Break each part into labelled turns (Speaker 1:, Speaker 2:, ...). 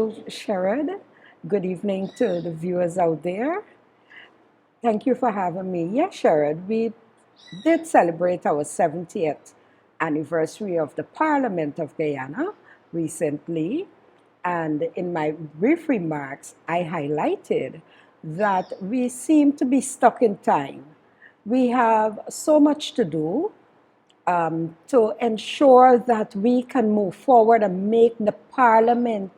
Speaker 1: Sherrod. Good evening to the viewers out there. Thank you for having me. Yeah, Sherrod, we did celebrate our 70th anniversary of the Parliament of Guyana recently. And in my brief remarks, I highlighted that we seem to be stuck in time. We have so much to do to ensure that we can move forward and make the Parliament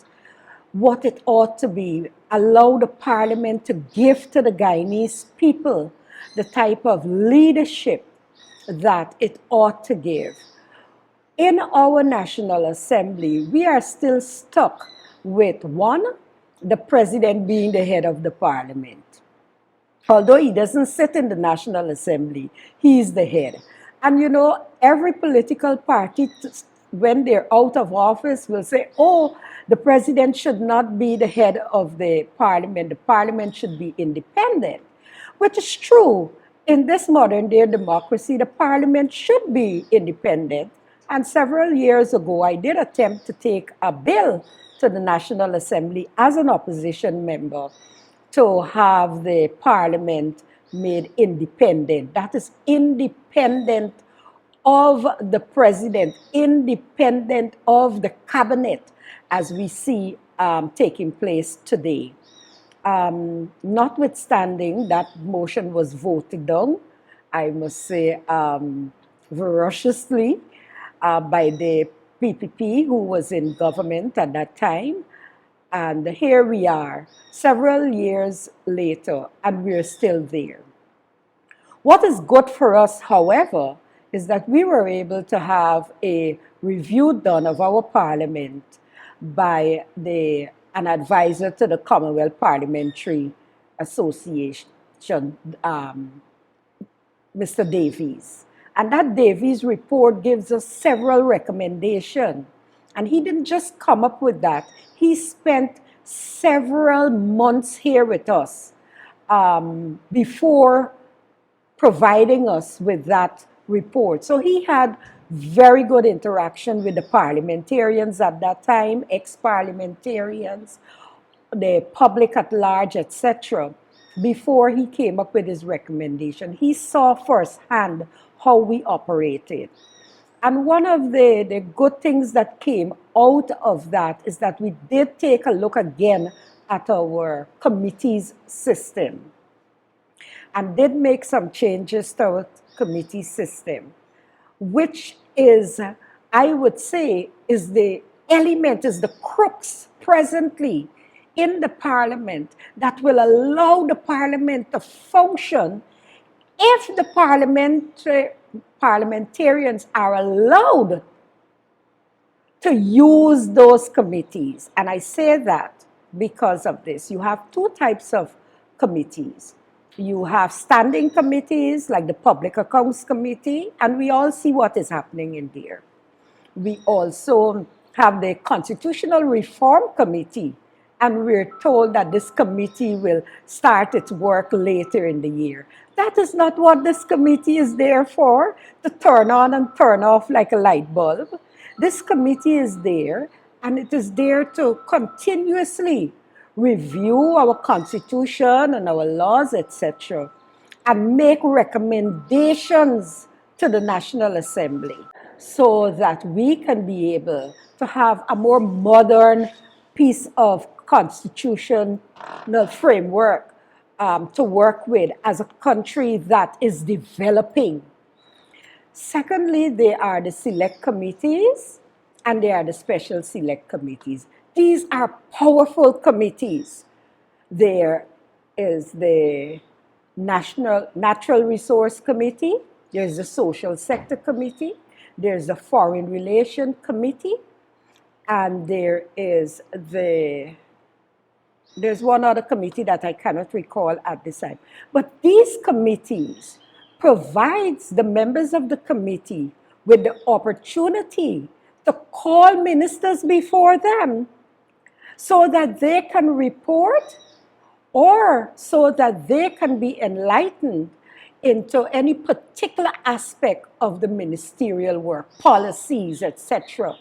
Speaker 1: what it ought to be, allow the parliament to give to the Guyanese people the type of leadership that it ought to give. In our National Assembly, we are still stuck with one, the president being the head of the parliament. Although he doesn't sit in the National Assembly, he is the head. And you know, every political party, when they're out of office, will say, oh, the president should not be the head of the parliament should be independent, which is true. In this modern day democracy, the parliament should be independent. And several years ago, I did attempt to take a bill to the National Assembly as an opposition member to have the parliament made independent. That is independent of the president, independent of the cabinet, as we see taking place today. Notwithstanding that motion was voted down, I must say, ferociously by the PPP, who was in government at that time. And here we are, several years later, and we're still there. What is good for us, however, is that we were able to have a review done of our parliament by an advisor to the Commonwealth Parliamentary Association, Mr. Davies. And that Davies report gives us several recommendations. And he didn't just come up with that. He spent several months here with us before providing us with that report. So he had very good interaction with the parliamentarians at that time, ex-parliamentarians, the public at large, etc. Before he came up with his recommendation, he saw firsthand how we operated. And one of the good things that came out of that is that we did take a look again at our committees system and did make some changes to our committee system, which is, I would say, is the element, is the crux presently in the parliament that will allow the parliament to function if the parliamentarians are allowed to use those committees. And I say that because of this. You have two types of committees. You have standing committees like the Public Accounts Committee, and we all see what is happening in there. We also have the Constitutional Reform Committee, and we're told that this committee will start its work later in the year. That is not what this committee is there for, to turn on and turn off like a light bulb. This committee is there, and it is there to continuously review our constitution and our laws, etc., and make recommendations to the National Assembly so that we can be able to have a more modern piece of constitutional framework to work with as a country that is developing. Secondly, there are the select committees and there are the special select committees. These are powerful committees. There is the Natural Resource Committee, there's the Social Sector Committee, there's the Foreign Relations Committee, and there's one other committee that I cannot recall at this time. But these committees provides the members of the committee with the opportunity to call ministers before them so that they can report or so that they can be enlightened into any particular aspect of the ministerial work, policies, etc.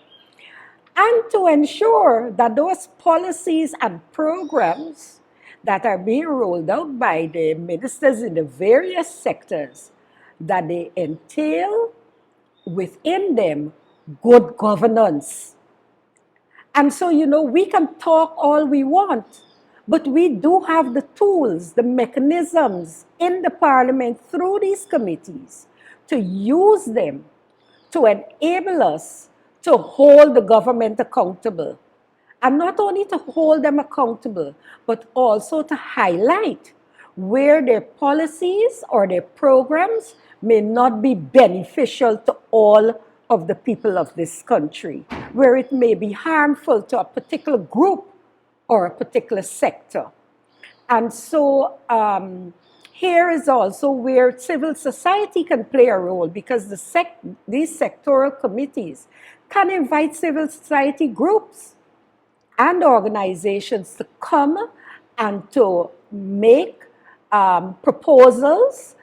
Speaker 1: and to ensure that those policies and programs that are being rolled out by the ministers in the various sectors, that they entail within them good governance. And so, we can talk all we want, but we do have the tools, the mechanisms in the parliament through these committees to use them to enable us to hold the government accountable. And not only to hold them accountable, but also to highlight where their policies or their programs may not be beneficial to all of the people of this country, where it may be harmful to a particular group or a particular sector. And so here is also where civil society can play a role, because these sectoral committees can invite civil society groups and organizations to come and to make proposals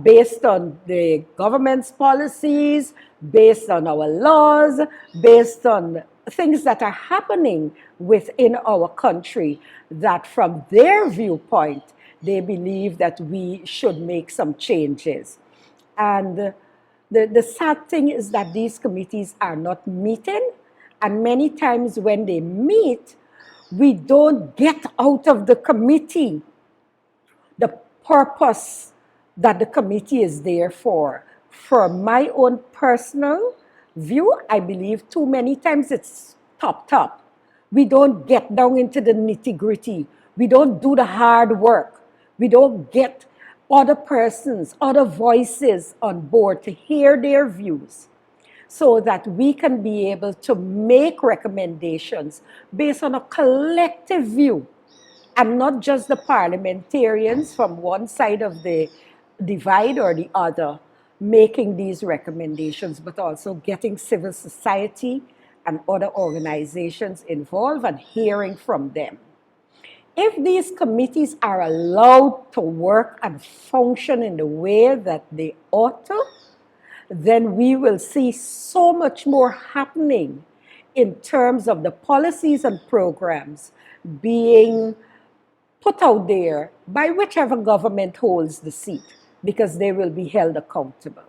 Speaker 1: based on the government's policies, based on our laws, based on things that are happening within our country, that from their viewpoint, they believe that we should make some changes. And the sad thing is that these committees are not meeting, and many times when they meet, we don't get out of the committee the purpose that the committee is there for. For my own personal view, I believe too many times it's top. We don't get down into the nitty-gritty. We don't do the hard work. We don't get other persons, other voices on board to hear their views, so that we can be able to make recommendations based on a collective view, and not just the parliamentarians from one side of the divide or the other making these recommendations, but also getting civil society and other organizations involved and hearing from them. If these committees are allowed to work and function in the way that they ought to, then we will see so much more happening in terms of the policies and programs being put out there by whichever government holds the seat, because they will be held accountable.